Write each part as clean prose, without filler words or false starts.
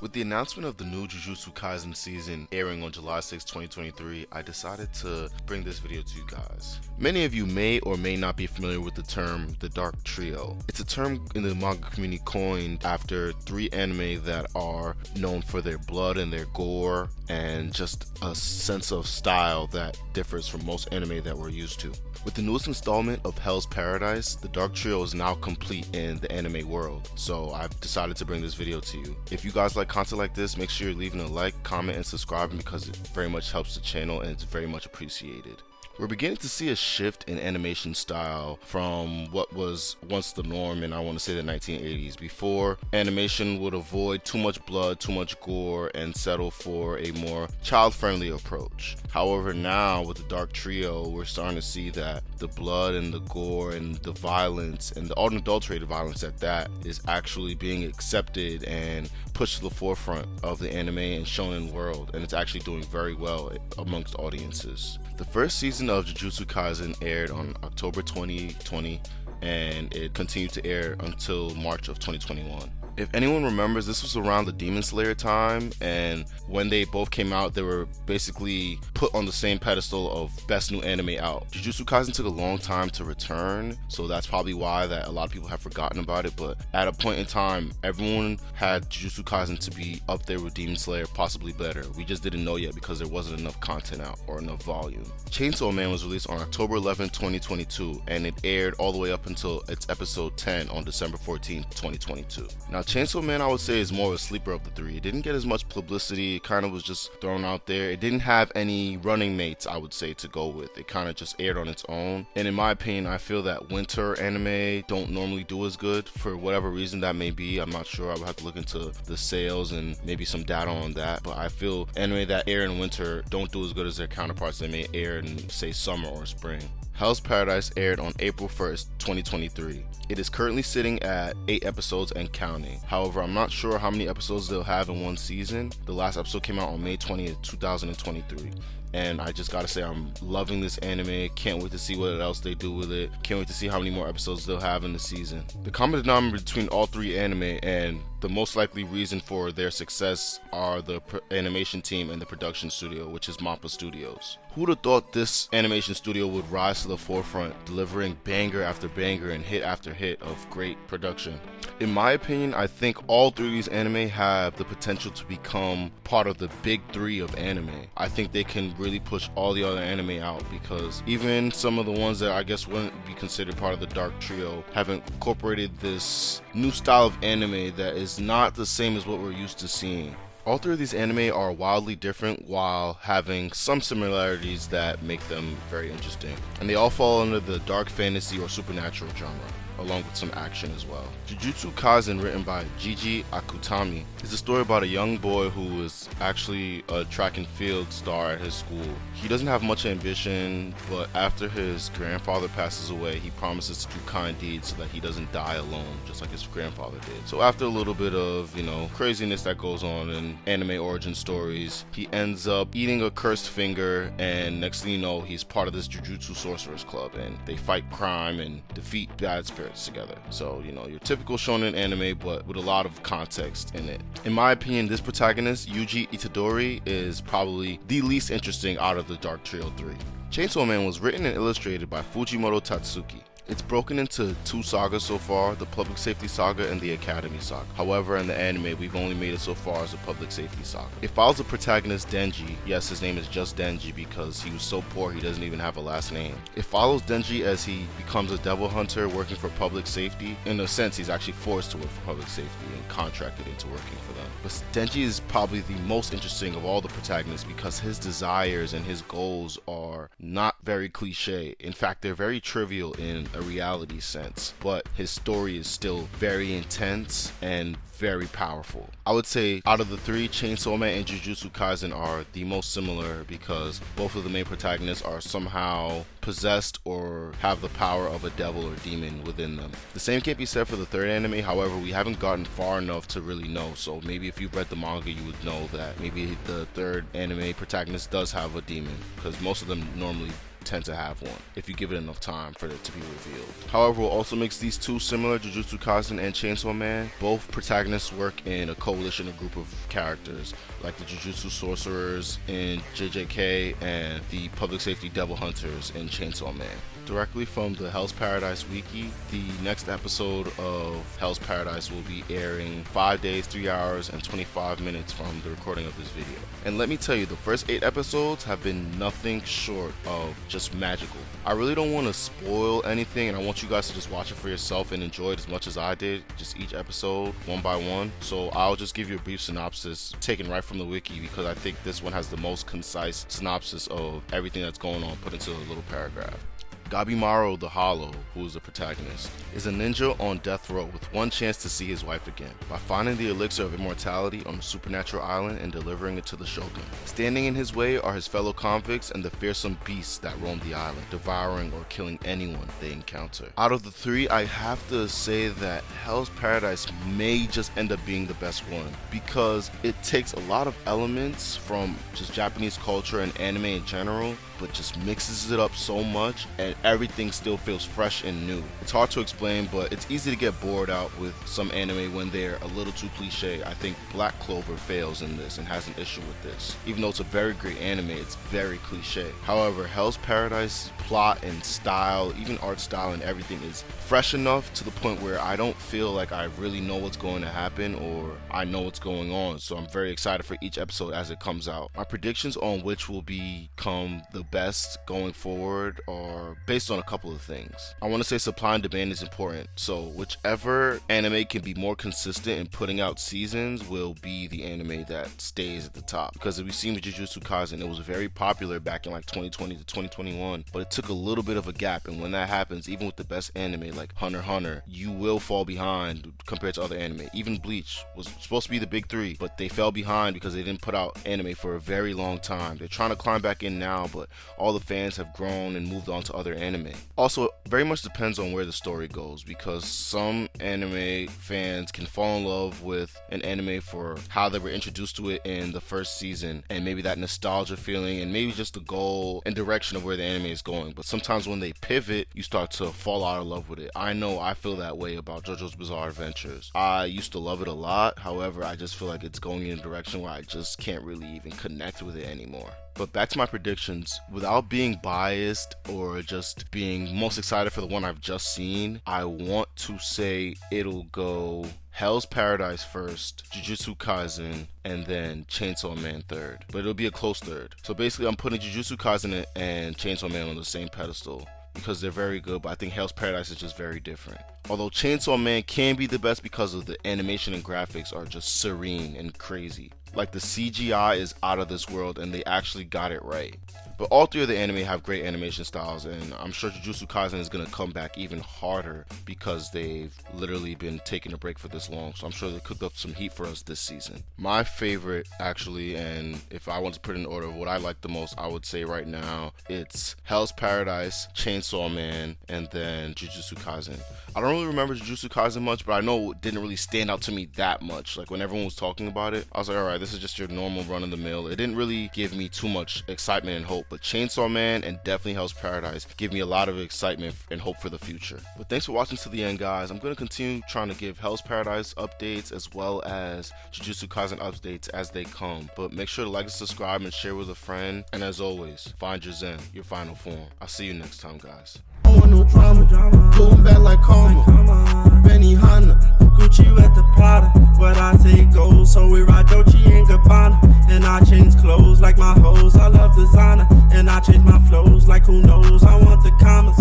With the announcement of the new Jujutsu Kaisen season airing on July 6, 2023, I decided to bring this video to you guys. Many of you may or may not be familiar with the term the Dark Trio. It's a term in the manga community coined after three anime that are known for their blood and their gore and just a sense of style that differs from most anime that we're used to. With the newest installment of Hell's Paradise, the Dark Trio is now complete in the anime world, so I've decided to bring this video to you. If you guys like content like this, make sure you're leaving a like, comment, and subscribing because it very much helps the channel and it's very much appreciated. We're beginning to see a shift in animation style from what was once the norm in, I want to say, the 1980s. Before, animation would avoid too much blood, too much gore, and settle for a more child-friendly approach. However, now with the Dark Trio, we're starting to see that the blood and the gore and the violence, and the unadulterated violence at that, is actually being accepted and pushed to the forefront of the anime and shonen world, and it's actually doing very well amongst audiences. The first season of Jujutsu Kaisen aired on October 2020, and it continued to air until March of 2021. If anyone remembers, this was around the Demon Slayer time, and when they both came out, they were basically put on the same pedestal of best new anime out. Jujutsu Kaisen took a long time to return, so that's probably why that a lot of people have forgotten about it, but at a point in time, everyone had Jujutsu Kaisen to be up there with Demon Slayer, possibly better. We just didn't know yet because there wasn't enough content out or enough volume. Chainsaw Man was released on October 11, 2022, and it aired all the way up until its episode 10 on December 14, 2022. Now, Chainsaw Man, I would say, is more of a sleeper of the three. It didn't get as much publicity. It kind of was just thrown out there. It didn't have any running mates, I would say, to go with. It kind of just aired on its own. And in my opinion, I feel that winter anime don't normally do as good for whatever reason that may be. I'm not sure. I would have to look into the sales and maybe some data on that. But I feel anime that air in winter don't do as good as their counterparts that may air in, say, summer or spring. Hell's Paradise aired on April 1st, 2023. It is currently sitting at 8 episodes and counting. However, I'm not sure how many episodes they'll have in one season. The last episode came out on May 20th, 2023. And I just gotta say, I'm loving this anime. Can't wait to see what else they do with it. Can't wait to see how many more episodes they'll have in the season. The common denominator between all three anime and the most likely reason for their success are the animation team and the production studio, which is MAPPA Studios. Who would have thought this animation studio would rise to the forefront, delivering banger after banger and hit after hit of great production? In my opinion, I think all three of these anime have the potential to become part of the big three of anime. I think they can really push all the other anime out because even some of the ones that I guess wouldn't be considered part of the Dark Trio have incorporated this new style of anime that is not the same as what we're used to seeing. All three of these anime are wildly different while having some similarities that make them very interesting. And they all fall under the dark fantasy or supernatural genre, along with some action as well. Jujutsu Kaisen, written by Jigokuraku, is a story about a young boy who is actually a track and field star at his school. He doesn't have much ambition, but after his grandfather passes away, he promises to do kind deeds so that he doesn't die alone, just like his grandfather did. So after a little bit of, craziness that goes on in anime origin stories, he ends up eating a cursed finger, and next thing you know, he's part of this Jujutsu Sorcerers Club, and they fight crime and defeat bad spirits together. So, your typical shonen anime, but with a lot of context in it. In my opinion, this protagonist, Yuji Itadori, is probably the least interesting out of the Dark Trio 3. Chainsaw Man was written and illustrated by Fujimoto Tatsuki. It's broken into two sagas so far, the Public Safety Saga and the Academy Saga. However, in the anime, we've only made it so far as the Public Safety Saga. It follows the protagonist Denji. Yes, his name is just Denji because he was so poor he doesn't even have a last name. It follows Denji as he becomes a devil hunter working for public safety. In a sense, he's actually forced to work for public safety and contracted into working for them. But Denji is probably the most interesting of all the protagonists because his desires and his goals are not very cliche. In fact, they're very trivial in a reality sense, but his story is still very intense and very powerful. I would say out of the three, Chainsaw Man and Jujutsu Kaisen are the most similar because both of the main protagonists are somehow possessed or have the power of a devil or demon within them. The same can't be said for the third anime, however, we haven't gotten far enough to really know, so maybe if you've read the manga you would know that maybe the third anime protagonist does have a demon, because most of them normally tend to have one if you give it enough time for it to be revealed. However, what also makes these two similar, Jujutsu Kaisen and Chainsaw Man, both protagonists work in a coalition or group of characters, like the Jujutsu Sorcerers in JJK and the Public Safety Devil Hunters in Chainsaw Man. Directly from the Hell's Paradise Wiki, the next episode of Hell's Paradise will be airing 5 days, 3 hours, and 25 minutes from the recording of this video. And let me tell you, the first 8 episodes have been nothing short of just magical. I really don't want to spoil anything, and I want you guys to just watch it for yourself and enjoy it as much as I did, just each episode, one by one. So I'll just give you a brief synopsis taken right from the wiki, because I think this one has the most concise synopsis of everything that's going on put into a little paragraph. Gabimaru the Hollow, who is the protagonist, is a ninja on death row with one chance to see his wife again, by finding the elixir of immortality on a supernatural island and delivering it to the shogun. Standing in his way are his fellow convicts and the fearsome beasts that roam the island, devouring or killing anyone they encounter. Out of the 3, I have to say that Hell's Paradise may just end up being the best one, because it takes a lot of elements from just Japanese culture and anime in general, but just mixes it up so much, and everything still feels fresh and new. It's hard to explain, but it's easy to get bored out with some anime when they're a little too cliche. I think Black Clover fails in this and has an issue with this. Even though it's a very great anime, it's very cliche. However, Hell's Paradise plot and style, even art style and everything, is fresh enough to the point where I don't feel like I really know what's going to happen or I know what's going on. So I'm very excited for each episode as it comes out. My predictions on which will become the best going forward are based on a couple of things. I want to say supply and demand is important, so whichever anime can be more consistent in putting out seasons will be the anime that stays at the top. Because as we've seen with Jujutsu Kaisen, it was very popular back in like 2020 to 2021, but it took a little bit of a gap, and when that happens, even with the best anime like Hunter x Hunter, you will fall behind compared to other anime. Even Bleach was supposed to be the big 3, but they fell behind because they didn't put out anime for a very long time. They're trying to climb back in now, but all the fans have grown and moved on to other anime. Also, very much depends on where the story goes, because some anime fans can fall in love with an anime for how they were introduced to it in the first season, and maybe that nostalgia feeling, and maybe just the goal and direction of where the anime is going. But sometimes when they pivot, you start to fall out of love with it. I know I feel that way about JoJo's Bizarre Adventures. I used to love it a lot, however, I just feel like it's going in a direction where I just can't really even connect with it anymore. But back to my predictions, without being biased or just being most excited for the one I've just seen, I want to say it'll go Hell's Paradise first, Jujutsu Kaisen, and then Chainsaw Man third. But it'll be a close third. So basically I'm putting Jujutsu Kaisen and Chainsaw Man on the same pedestal, because they're very good, but I think Hell's Paradise is just very different. Although Chainsaw Man can be the best because of the animation and graphics are just serene and crazy. Like, the CGI is out of this world and they actually got it right. But all 3 of the anime have great animation styles, and I'm sure Jujutsu Kaisen is going to come back even harder because they've literally been taking a break for this long. So I'm sure they cooked up some heat for us this season. My favorite, actually, and if I want to put in order of what I like the most, I would say right now it's Hell's Paradise, Chainsaw Man, and then Jujutsu Kaisen. I don't really remember Jujutsu Kaisen much, but I know it didn't really stand out to me that much. Like, when everyone was talking about it, I was like, alright, this is just your normal run-of-the-mill. It didn't really give me too much excitement and hope. But Chainsaw Man and definitely Hell's Paradise give me a lot of excitement and hope for the future. But thanks for watching to the end, guys. I'm going to continue trying to give Hell's Paradise updates as well as Jujutsu Kaisen updates as they come. But make sure to like and subscribe and share with a friend. And as always, find your zen, your final form. I'll see you next time, guys. I want no drama, pulling back like karma. Benny Hanna, Gucci with the Prada. What I say goes, so we ride Dolce and Gabbana. And I change clothes like my hoes, I love designer. And I change my flows like who knows, I want the commas.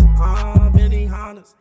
Benny Hanna's.